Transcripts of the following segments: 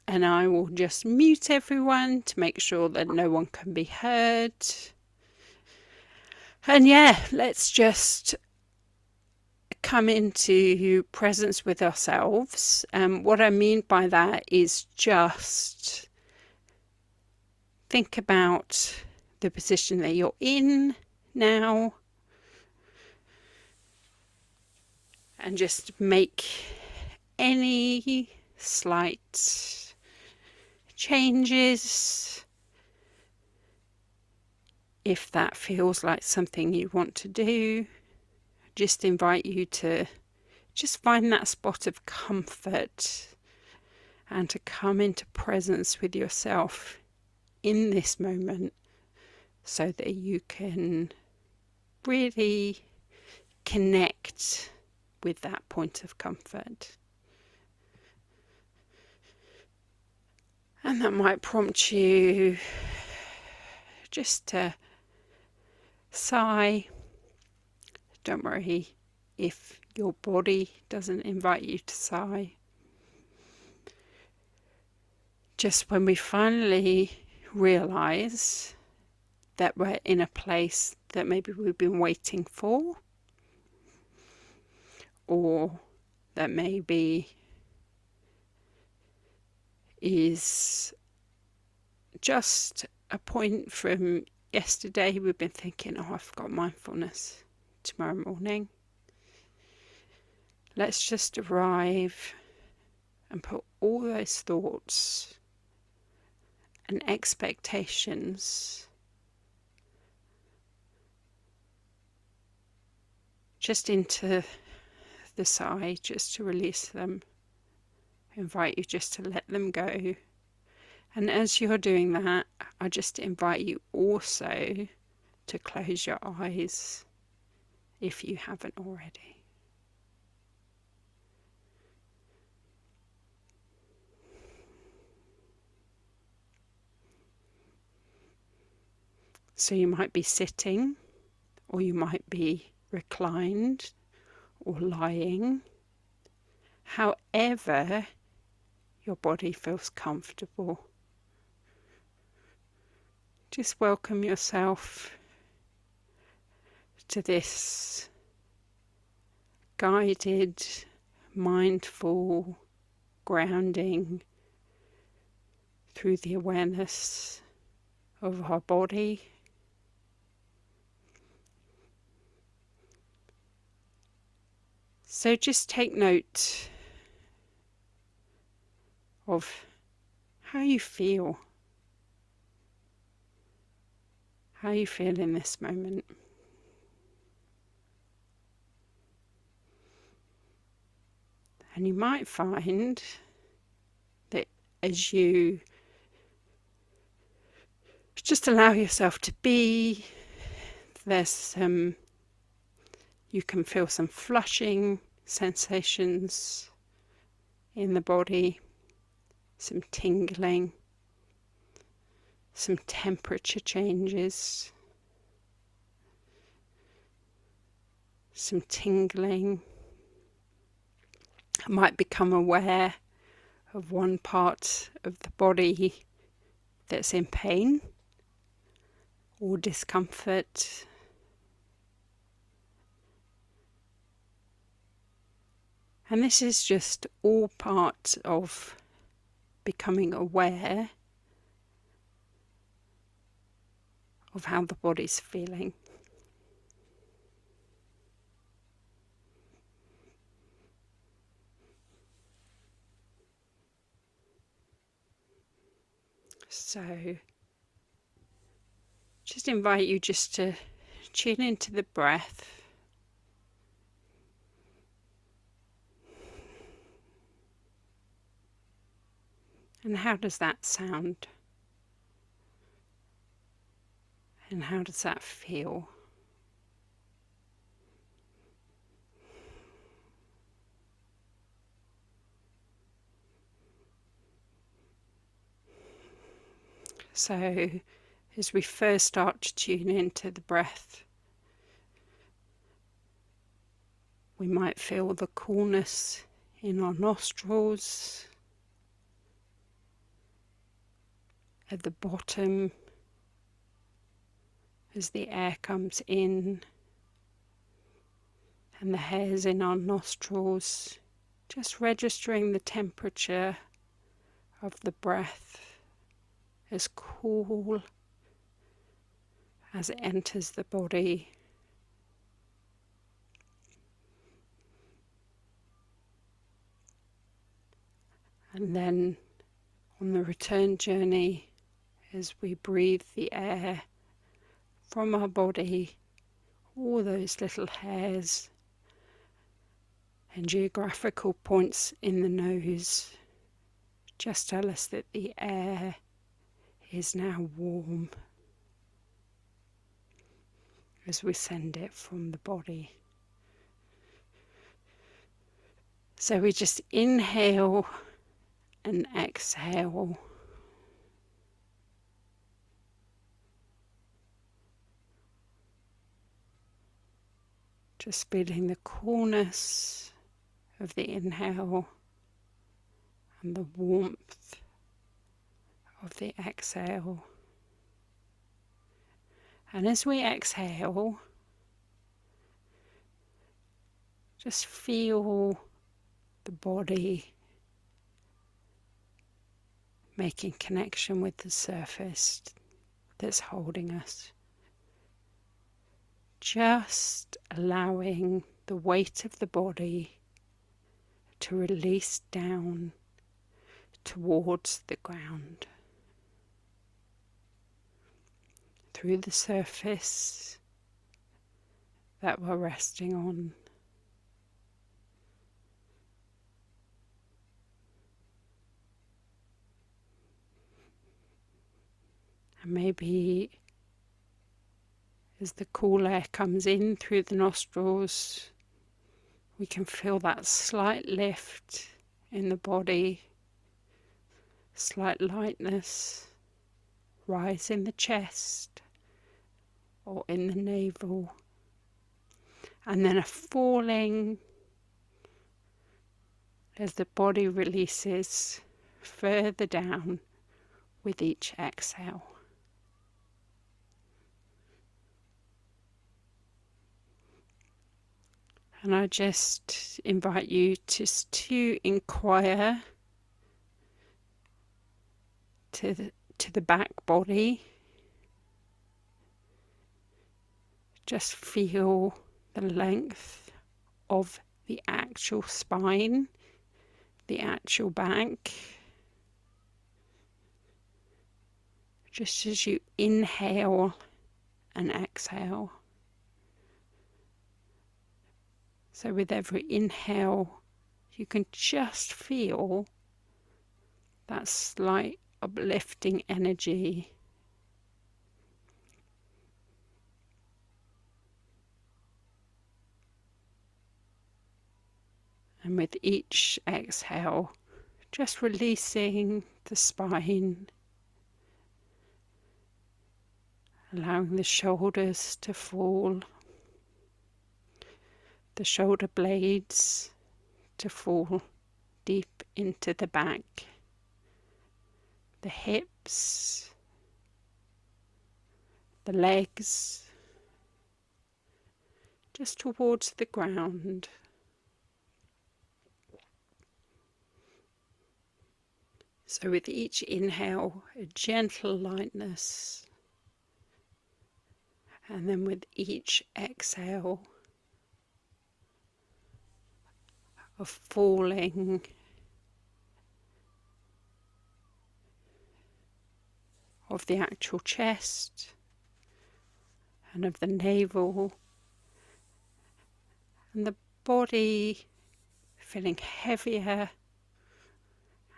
and I will just mute everyone to make sure that no one can be heard. And yeah, let's just come into presence with ourselves. What I mean by that is just think about the position that you're in now, and just make any slight changes if that feels like something you want to do. Just invite you to just find that spot of comfort and to come into presence with yourself in this moment so that you can really connect with that point of comfort. And that might prompt you just to sigh. Don't worry if your body doesn't invite you to sigh. Just when we finally realize that we're in a place that maybe we've been waiting for, or that maybe is just a point from yesterday we've been thinking, oh, I've got mindfulness tomorrow morning. Let's just arrive and put all those thoughts and expectations just into the side, just to release them. I invite you just to let them go. And as you're doing that, I just invite you also to close your eyes if you haven't already. So you might be sitting, or you might be reclined or lying. However your body feels comfortable. Just welcome yourself to this guided, mindful grounding through the awareness of our body. So just take note of how you feel. How you feel in this moment. And you might find that as you just allow yourself to be, there's you can feel some flushing sensations in the body, some tingling, some temperature changes, some tingling. I might become aware of one part of the body that's in pain or discomfort. And this is just all part of becoming aware of how the body's feeling. So just invite you just to tune into the breath. And how does that sound? And how does that feel? So as we first start to tune into the breath, we might feel the coolness in our nostrils, at the bottom as the air comes in, and the hairs in our nostrils, just registering the temperature of the breath as cool as it enters the body. And then on the return journey, as we breathe the air from our body, all those little hairs and geographical points in the nose just tell us that the air is now warm as we send it from the body. So we just inhale and exhale. Just feeling the coolness of the inhale and the warmth of the exhale. And as we exhale, just feel the body making connection with the surface that's holding us. Just allowing the weight of the body to release down towards the ground, through the surface that we're resting on. And maybe as the cool air comes in through the nostrils, we can feel that slight lift in the body, slight lightness, rise in the chest or in the navel, and then a falling as the body releases further down with each exhale. And I just invite you to inquire to the back body. Just feel the length of the actual spine, the actual back. Just as you inhale and exhale. So with every inhale, you can just feel that slight uplifting energy. And with each exhale, just releasing the spine, allowing the shoulders to fall, the shoulder blades to fall deep into the back, the hips, the legs, just towards the ground. So with each inhale, a gentle lightness, and then with each exhale, a falling of the actual chest and of the navel, and the body feeling heavier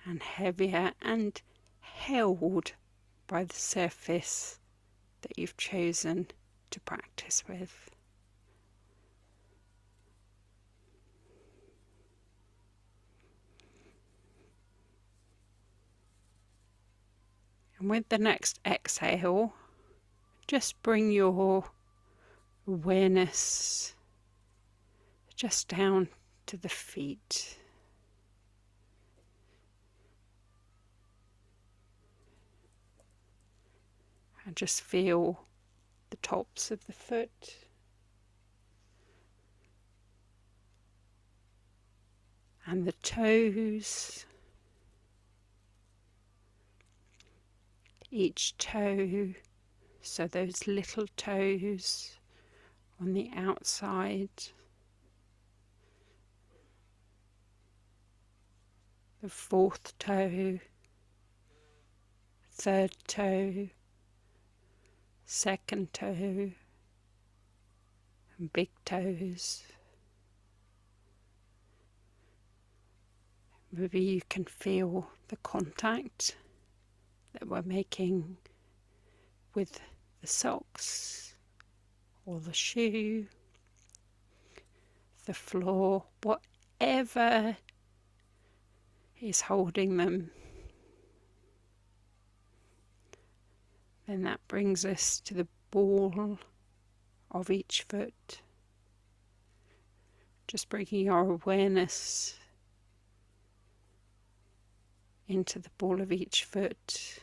and heavier and held by the surface that you've chosen to practice with. And with the next exhale, just bring your awareness just down to the feet. And just feel the tops of the foot. And the toes. Each toe, so those little toes on the outside. The fourth toe, third toe, second toe, and big toes. Maybe you can feel the contact that we're making with the socks or the shoe, the floor, whatever is holding them. Then that brings us to the ball of each foot. Just bringing our awareness into the ball of each foot,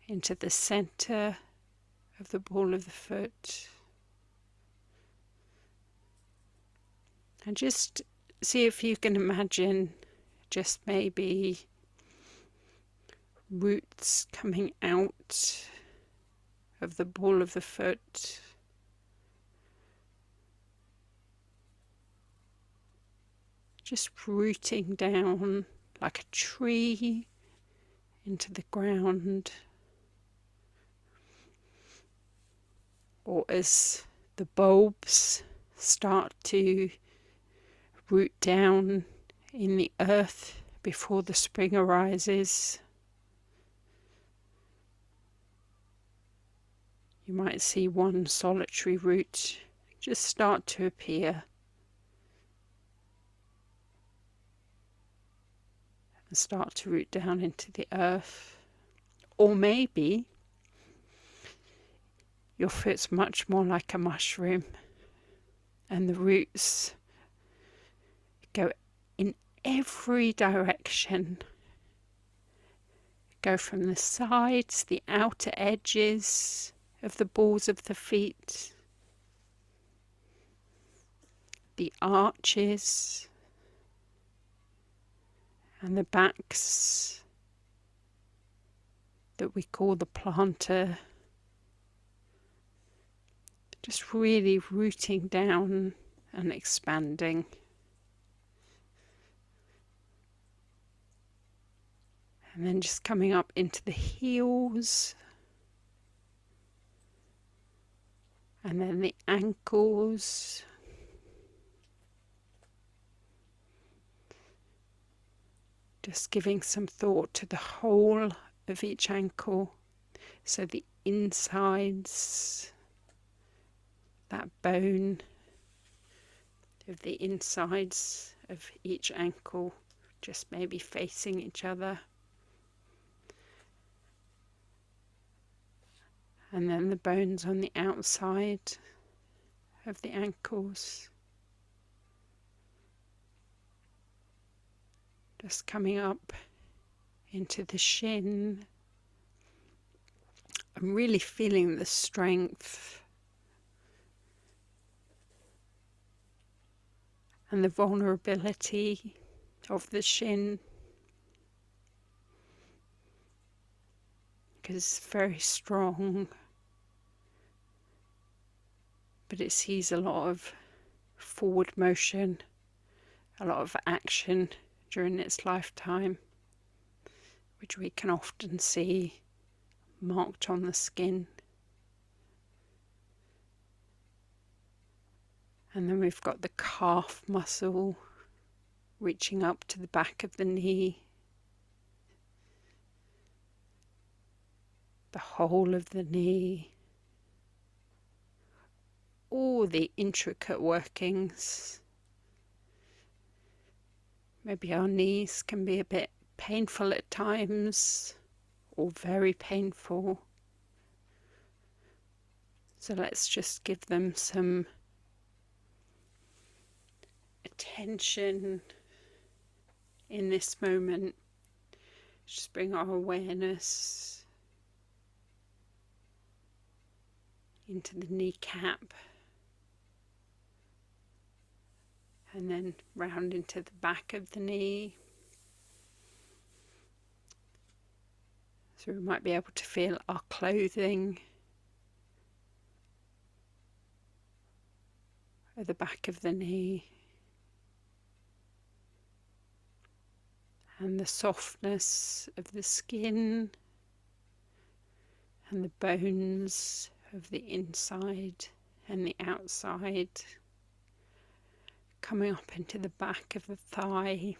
into the center of the ball of the foot. And just see if you can imagine just maybe roots coming out of the ball of the foot. Just rooting down like a tree into the ground. Or as the bulbs start to root down in the earth before the spring arises. You might see one solitary root just start to appear. And start to root down into the earth. Or maybe your foot's much more like a mushroom and the roots go in every direction. Go from the sides, the outer edges of the balls of the feet, the arches and the backs that we call the plantar. Just really rooting down and expanding. And then just coming up into the heels. And then the ankles. Just giving some thought to the whole of each ankle. So the insides, that bone of the insides of each ankle, just maybe facing each other. And then the bones on the outside of the ankles. Just coming up into the shin. I'm really feeling the strength and the vulnerability of the shin, because it's very strong, but it sees a lot of forward motion, a lot of action during its lifetime, which we can often see marked on the skin. And then we've got the calf muscle reaching up to the back of the knee, the whole of the knee, all the intricate workings. Maybe our knees can be a bit painful at times, or very painful. So let's just give them some attention in this moment. Just bring our awareness into the kneecap, and then round into the back of the knee. So we might be able to feel our clothing at the back of the knee, and the softness of the skin and the bones of the inside and the outside, coming up into the back of the thigh,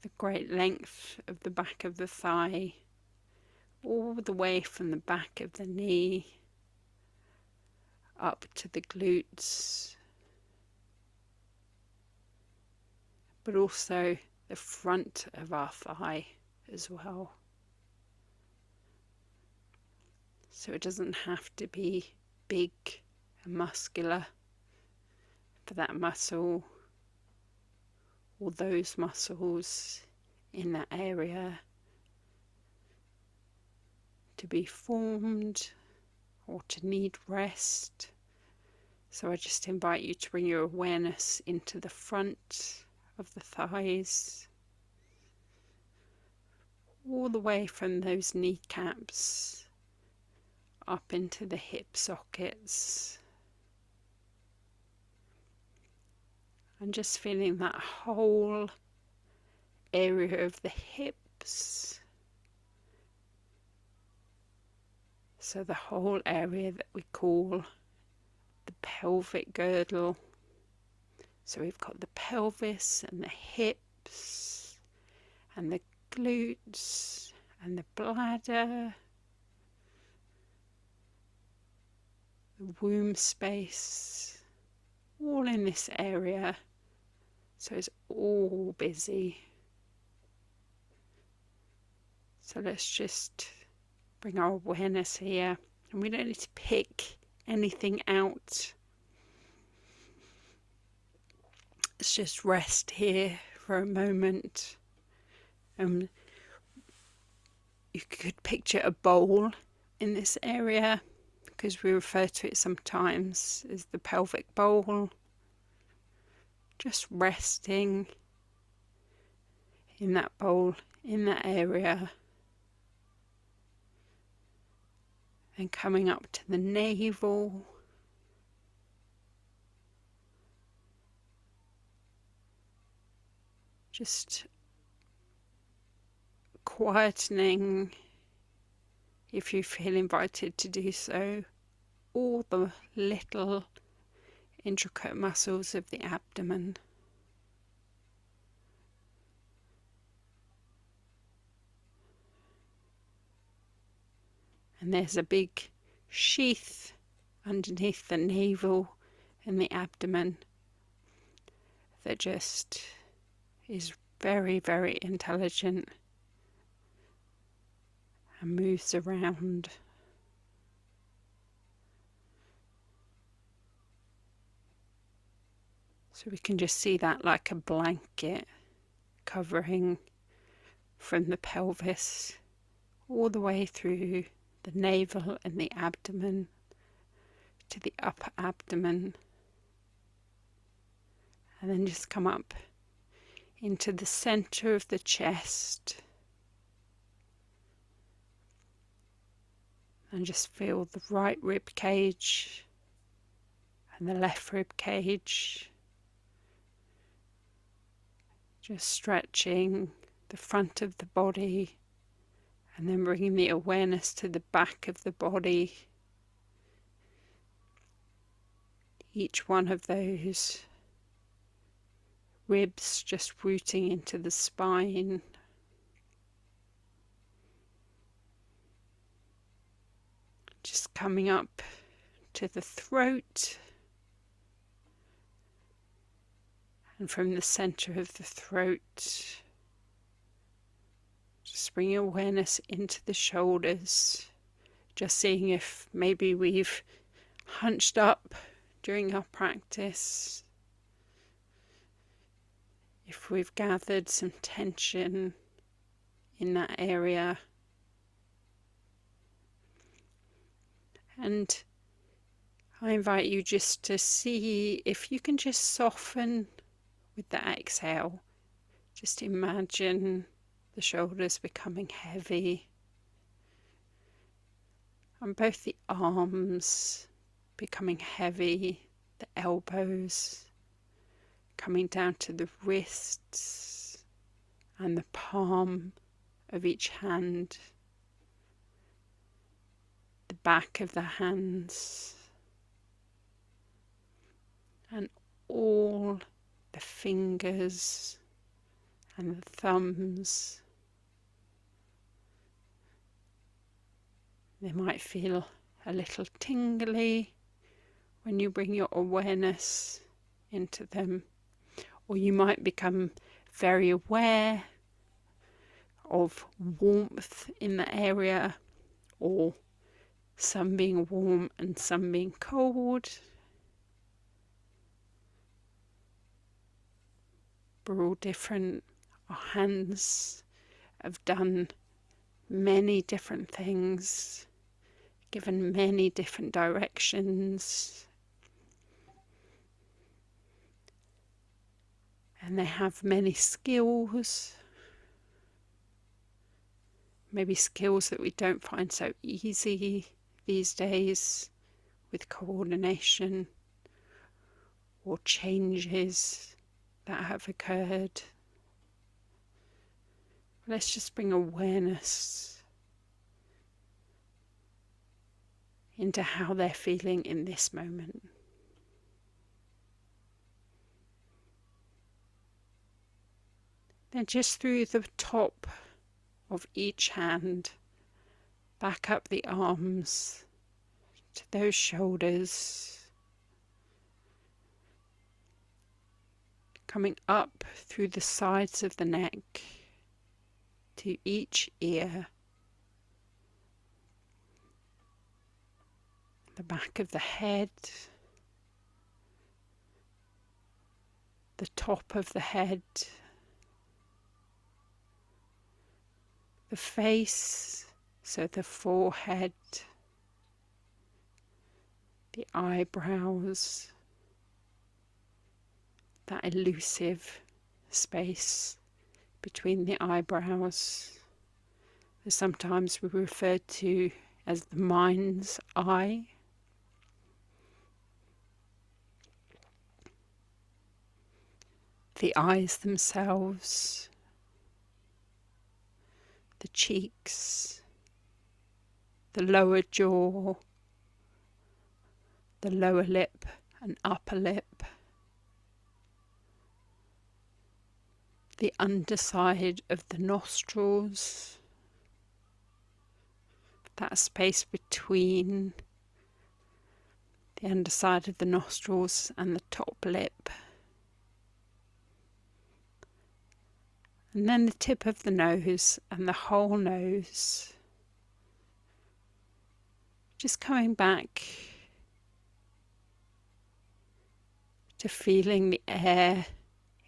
the great length of the back of the thigh, all the way from the back of the knee up to the glutes, but also the front of our thigh as well. So it doesn't have to be big and muscular for that muscle or those muscles in that area to be formed or to need rest. So I just invite you to bring your awareness into the front of the thighs, all the way from those kneecaps up into the hip sockets, and just feeling that whole area of the hips. So the whole area that we call the pelvic girdle. So we've got the pelvis and the hips and the glutes and the bladder, the womb space, all in this area. So it's all busy. So let's just bring our awareness here, and we don't need to pick anything out. Let's just rest here for a moment. You could picture a bowl in this area, because we refer to it sometimes as the pelvic bowl. Just resting in that bowl, in that area, and coming up to the navel, just quietening, if you feel invited to do so, all the little intricate muscles of the abdomen. And there's a big sheath underneath the navel and the abdomen that just is very, very intelligent and moves around. So we can just see that like a blanket covering from the pelvis all the way through the navel and the abdomen to the upper abdomen, and then just come up into the center of the chest and just feel the right rib cage and the left rib cage, just stretching the front of the body, and then bringing the awareness to the back of the body. Each one of those ribs just rooting into the spine. Just coming up to the throat, and from the center of the throat, just bringing awareness into the shoulders, just seeing if maybe we've hunched up during our practice, if we've gathered some tension in that area. And I invite you just to see if you can just soften with the exhale. Just imagine the shoulders becoming heavy, and both the arms becoming heavy, the elbows coming down to the wrists and the palm of each hand, the back of the hands, and all the fingers and the thumbs. They might feel a little tingly when you bring your awareness into them, or you might become very aware of warmth in the area, or some being warm and some being cold. We're all different. Our hands have done many different things, given many different directions, and they have many skills, maybe skills that we don't find so easy these days with coordination or changes that have occurred. Let's just bring awareness into how they're feeling in this moment. Then just through the top of each hand, back up the arms to those shoulders, coming up through the sides of the neck to each ear, the back of the head, the top of the head, the face, so the forehead, the eyebrows, that elusive space between the eyebrows, that sometimes we refer to as the mind's eye. The eyes themselves, the cheeks, the lower jaw, the lower lip and upper lip, the underside of the nostrils, that space between the underside of the nostrils and the top lip. And then the tip of the nose and the whole nose. Just coming back to feeling the air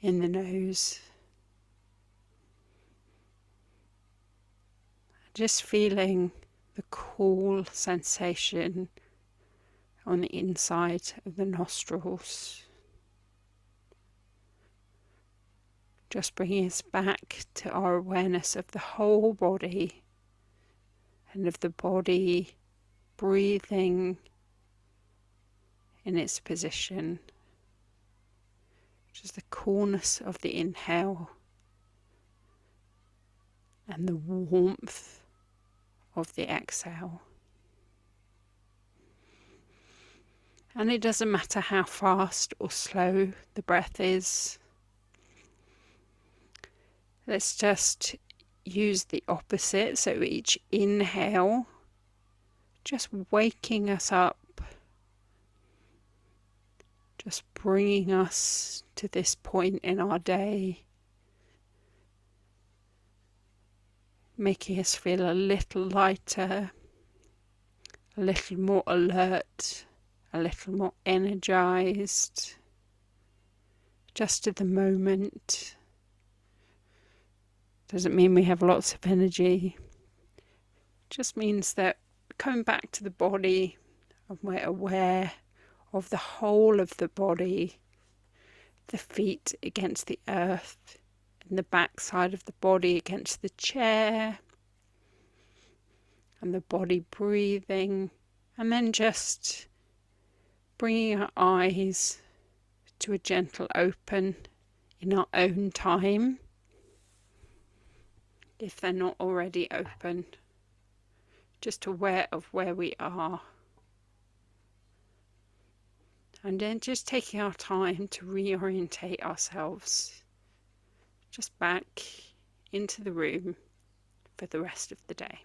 in the nose. Just feeling the cool sensation on the inside of the nostrils. Just bringing us back to our awareness of the whole body and of the body breathing in its position. Just the coolness of the inhale and the warmth of the exhale. And it doesn't matter how fast or slow the breath is. Let's just use the opposite. So each inhale, just waking us up, just bringing us to this point in our day, making us feel a little lighter, a little more alert, a little more energized, just at the moment. Doesn't mean we have lots of energy. Just means that coming back to the body And we're aware of the whole of the body, the feet against the earth, and the back side of the body against the chair, and the body breathing, and then just bringing our eyes to a gentle open in our own time, if they're not already open, just aware of where we are. And then just taking our time to reorientate ourselves just back into the room for the rest of the day.